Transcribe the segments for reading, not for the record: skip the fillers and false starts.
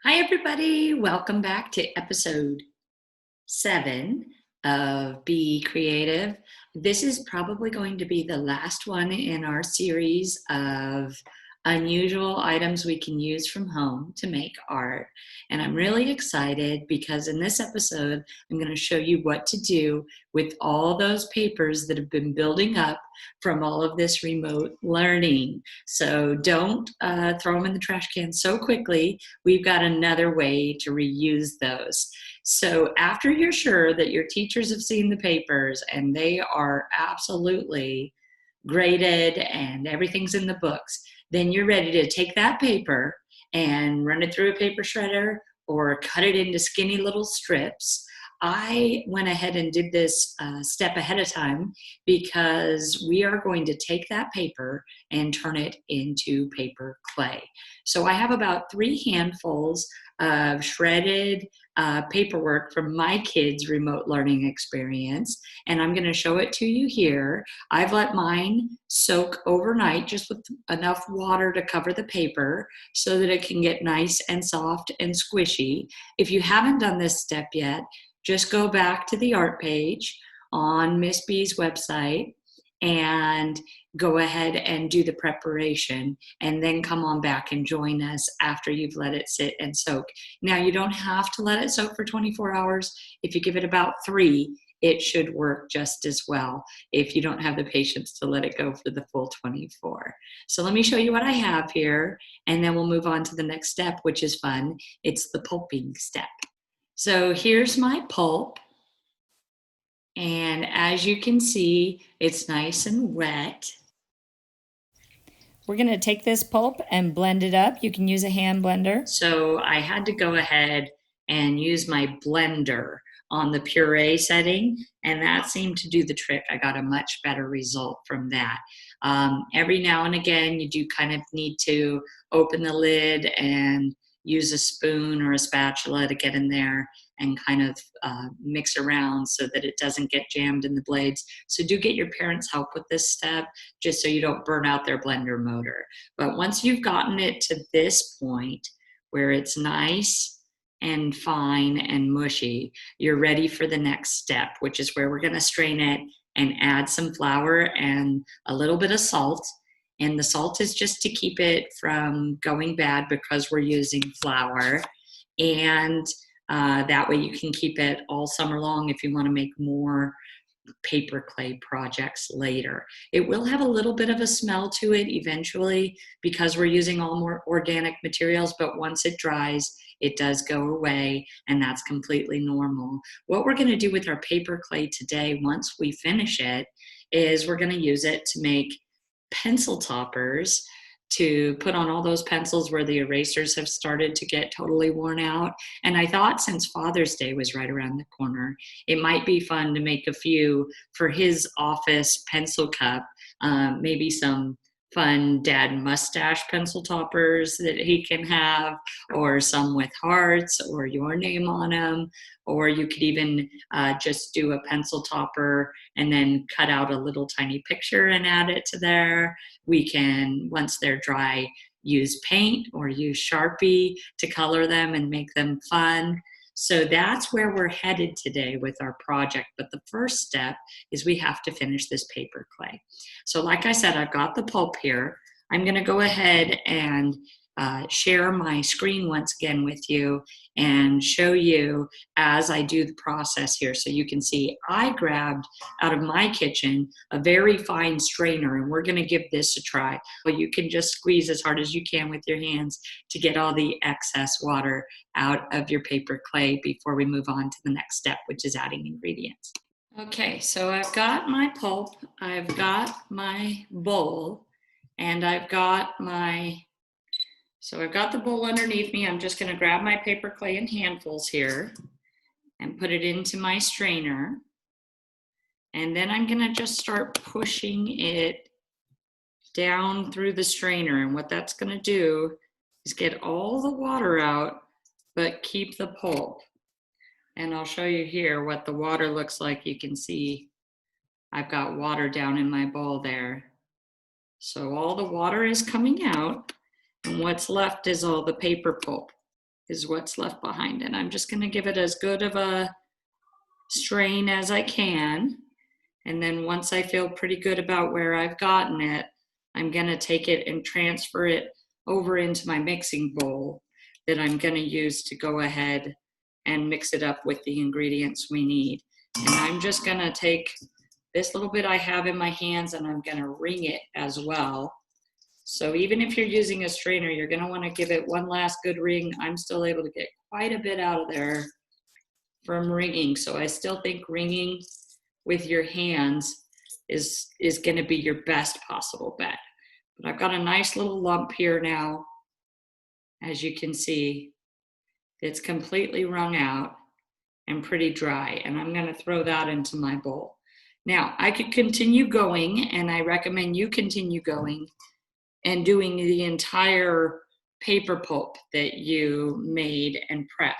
Hi, everybody. Welcome back to episode 7 of Be Creative. This is probably going to be the last one in our series of unusual items we can use from home to make art. And I'm really excited because in this episode, I'm going to show you what to do with all those papers that have been building up from all of this remote learning. So don't throw them in the trash can so quickly. We've got another way to reuse those. So after you're sure that your teachers have seen the papers and they are absolutely graded and everything's in the books, then you're ready to take that paper and run it through a paper shredder or cut it into skinny little strips. I went ahead and did this step ahead of time because we are going to take that paper and turn it into paper clay. So I have about 3 handfuls of shredded paperwork from my kids' remote learning experience, and I'm going to show it to you here. I've let mine soak overnight just with enough water to cover the paper so that it can get nice and soft and squishy. If you haven't done this step yet, just go back to the art page on Miss B's website and go ahead and do the preparation, and then come on back and join us after you've let it sit and soak. Now, you don't have to let it soak for 24 hours. If you give it about 3, it should work just as well if you don't have the patience to let it go for the full 24. So let me show you what I have here, and then we'll move on to the next step, which is fun. It's the pulping step. So here's my pulp. And as you can see, it's nice and wet. We're going to take this pulp and blend it up. You can use a hand blender. So I had to go ahead and use my blender on the puree setting, and that seemed to do the trick. I got a much better result from that. Every now and again, you do kind of need to open the lid and use a spoon or a spatula to get in there and kind of mix around so that it doesn't get jammed in the blades. So do get your parents' help with this step, just so you don't burn out their blender motor. But once you've gotten it to this point where it's nice and fine and mushy, you're ready for the next step, which is where we're going to strain it and add some flour and a little bit of salt. And the salt is just to keep it from going bad because we're using flour. And that way you can keep it all summer long if you want to make more paper clay projects later. It will have a little bit of a smell to it eventually because we're using all more organic materials, but once it dries, it does go away, and that's completely normal. What we're going to do with our paper clay today, once we finish it, is we're going to use it to make pencil toppers to put on all those pencils where the erasers have started to get totally worn out. And I thought, since Father's Day was right around the corner, it might be fun to make a few for his office pencil cup, maybe some fun dad mustache pencil toppers that he can have, or some with hearts or your name on them. Or you could even just do a pencil topper and then cut out a little tiny picture and add it to there. We can, once they're dry, use paint or use Sharpie to color them and make them fun. So that's where we're headed today with our project. But the first step is we have to finish this paper clay. So like I said, I've got the pulp here. I'm going to go ahead and share my screen once again with you and show you as I do the process here. So you can see I grabbed out of my kitchen a very fine strainer, and we're going to give this a try. Well, you can just squeeze as hard as you can with your hands to get all the excess water out of your paper clay before we move on to the next step, which is adding ingredients. Okay, so I've got my pulp, I've got my bowl, and I've got the bowl underneath me. I'm just going to grab my paper clay in handfuls here and put it into my strainer. And then I'm going to just start pushing it down through the strainer. And what that's going to do is get all the water out, but keep the pulp. And I'll show you here what the water looks like. You can see I've got water down in my bowl there. So all the water is coming out, and what's left is all the paper pulp. is what's left behind. And I'm just gonna give it as good of a strain as I can. And then once I feel pretty good about where I've gotten it, I'm gonna take it and transfer it over into my mixing bowl that I'm gonna use to go ahead and mix it up with the ingredients we need. And I'm just gonna take this little bit I have in my hands and I'm gonna wring it as well. So even if you're using a strainer, you're gonna wanna give it one last good wring. I'm still able to get quite a bit out of there from wringing. So I still think wringing with your hands is gonna be your best possible bet. But I've got a nice little lump here now, as you can see. It's completely wrung out and pretty dry, and I'm gonna throw that into my bowl. Now, I could continue going, and I recommend you continue going and doing the entire paper pulp that you made and prepped.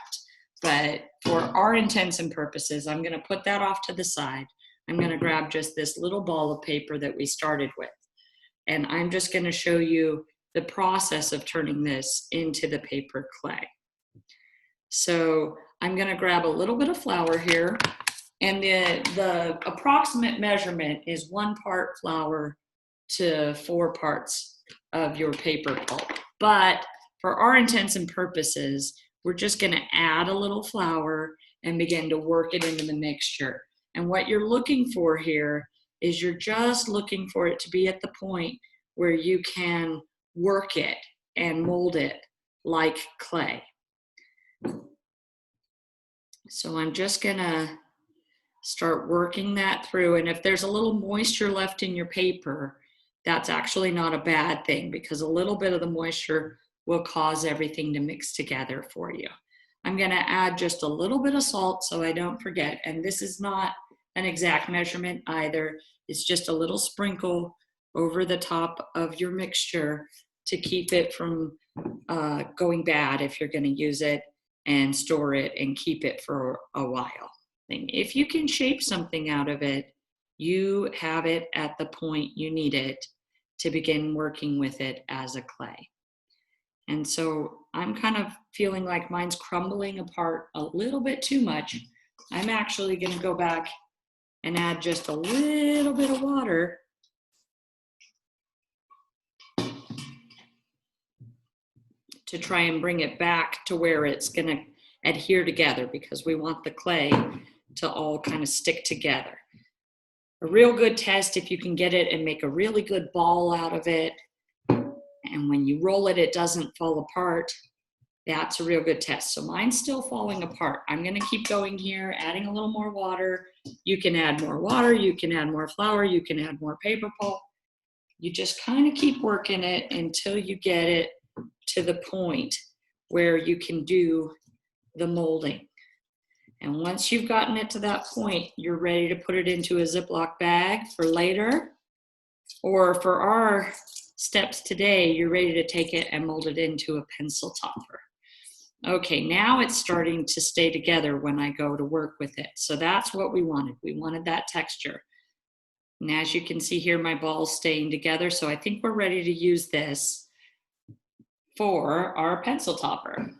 But for our intents and purposes, I'm gonna put that off to the side. I'm gonna grab just this little ball of paper that we started with, and I'm just gonna show you the process of turning this into the paper clay. So I'm gonna grab a little bit of flour here, and the approximate measurement is 1 part flour to 4 parts of your paper pulp. But for our intents and purposes, we're just gonna add a little flour and begin to work it into the mixture. And what you're looking for here is you're just looking for it to be at the point where you can work it and mold it like clay. So I'm just gonna start working that through. And if there's a little moisture left in your paper, that's actually not a bad thing, because a little bit of the moisture will cause everything to mix together for you. I'm gonna add just a little bit of salt so I don't forget. And this is not an exact measurement either. It's just a little sprinkle over the top of your mixture to keep it from going bad if you're gonna use it and store it and keep it for a while. If you can shape something out of it, you have it at the point you need it to begin working with it as a clay. And so I'm kind of feeling like mine's crumbling apart a little bit too much. I'm actually gonna go back and add just a little bit of water to try and bring it back to where it's gonna adhere together, because we want the clay to all kind of stick together. A real good test, if you can get it and make a really good ball out of it, and when you roll it, it doesn't fall apart, that's a real good test. So mine's still falling apart. I'm gonna keep going here, adding a little more water. You can add more water, you can add more flour, you can add more paper pulp. You just kind of keep working it until you get it to the point where you can do the molding. And once you've gotten it to that point, you're ready to put it into a Ziploc bag for later, or for our steps today, you're ready to take it and mold it into a pencil topper. Okay, now it's starting to stay together when I go to work with it. So that's what we wanted. We wanted that texture. And as you can see here, my ball's staying together. So I think we're ready to use this for our pencil topper.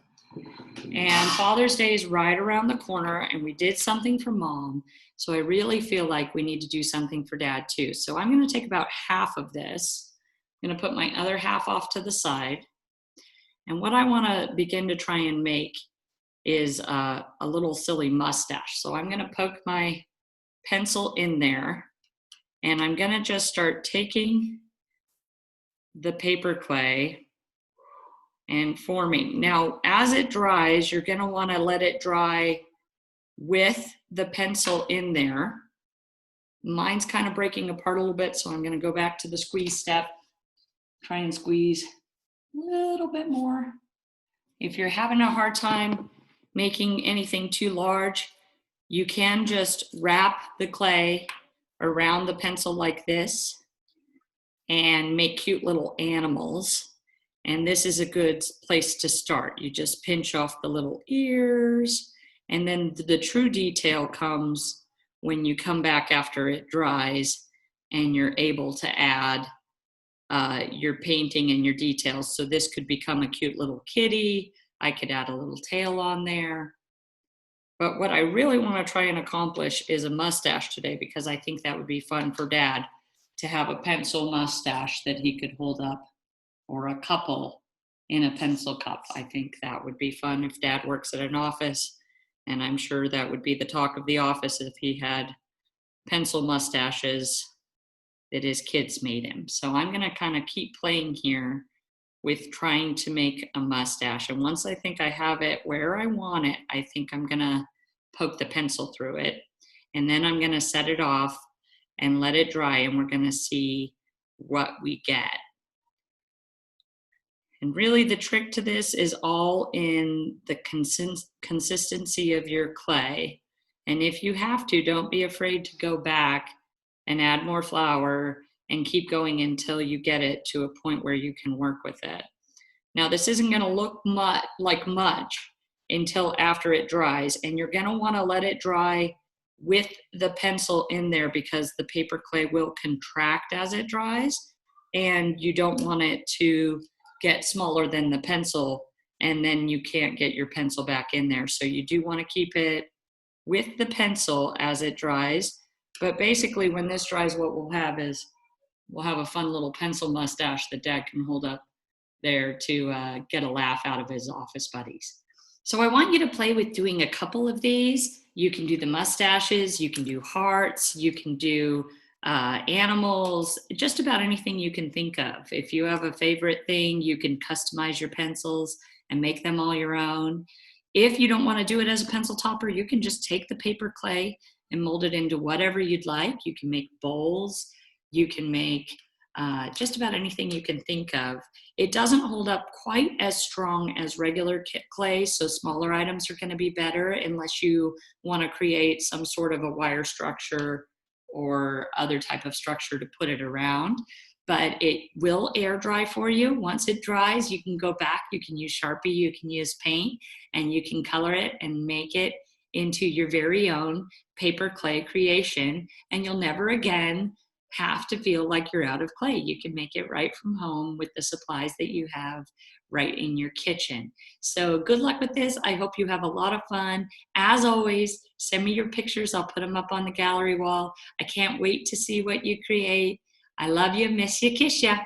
And Father's Day is right around the corner, and we did something for Mom. So I really feel like we need to do something for Dad too. So I'm gonna take about half of this. I'm gonna put my other half off to the side. And what I wanna begin to try and make is a little silly mustache. So I'm gonna poke my pencil in there, and I'm gonna just start taking the paper clay and forming. Now, as it dries, you're gonna wanna let it dry with the pencil in there. Mine's kind of breaking apart a little bit, so I'm gonna go back to the squeeze step, try and squeeze a little bit more. If you're having a hard time making anything too large, you can just wrap the clay around the pencil like this and make cute little animals. And this is a good place to start. You just pinch off the little ears, and then the true detail comes when you come back after it dries and you're able to add your painting and your details. So this could become a cute little kitty, I could add a little tail on there. But what I really want to try and accomplish is a mustache today, because I think that would be fun for Dad to have a pencil mustache that he could hold up, or a couple in a pencil cup. I think that would be fun if Dad works at an office, and I'm sure that would be the talk of the office if he had pencil mustaches that his kids made him. So I'm going to kind of keep playing here with trying to make a mustache. And once I think I have it where I want it, I think I'm going to poke the pencil through it. And then I'm going to set it off and let it dry, and we're going to see what we get. And really the trick to this is all in the consistency of your clay. And if you have to, don't be afraid to go back and add more flour and keep going until you get it to a point where you can work with it. Now, this isn't going to look like much until after it dries, and you're going to want to let it dry with the pencil in there, because the paper clay will contract as it dries, and you don't want it to get smaller than the pencil, and then you can't get your pencil back in there. So you do want to keep it with the pencil as it dries. But basically, when this dries, what we'll have is we'll have a fun little pencil mustache that Dad can hold up there to get a laugh out of his office buddies. So I want you to play with doing a couple of these. You can do the mustaches, you can do hearts, you can do animals, just about anything you can think of. If you have a favorite thing, you can customize your pencils and make them all your own. If you don't want to do it as a pencil topper, you can just take the paper clay and mold it into whatever you'd like. You can make bowls, you can make just about anything you can think of. It doesn't hold up quite as strong as regular clay, so smaller items are going to be better unless you want to create some sort of a wire structure or other type of structure to put it around. But it will air dry for you. Once it dries, you can go back, you can use Sharpie, you can use paint, and you can color it and make it into your very own paper clay creation, and you'll never again have to feel like you're out of clay. You can make it right from home with the supplies that you have right in your kitchen. So good luck with this. I hope you have a lot of fun. As always, send me your pictures. I'll put them up on the gallery wall. I can't wait to see what you create. I love you, miss you, kiss ya.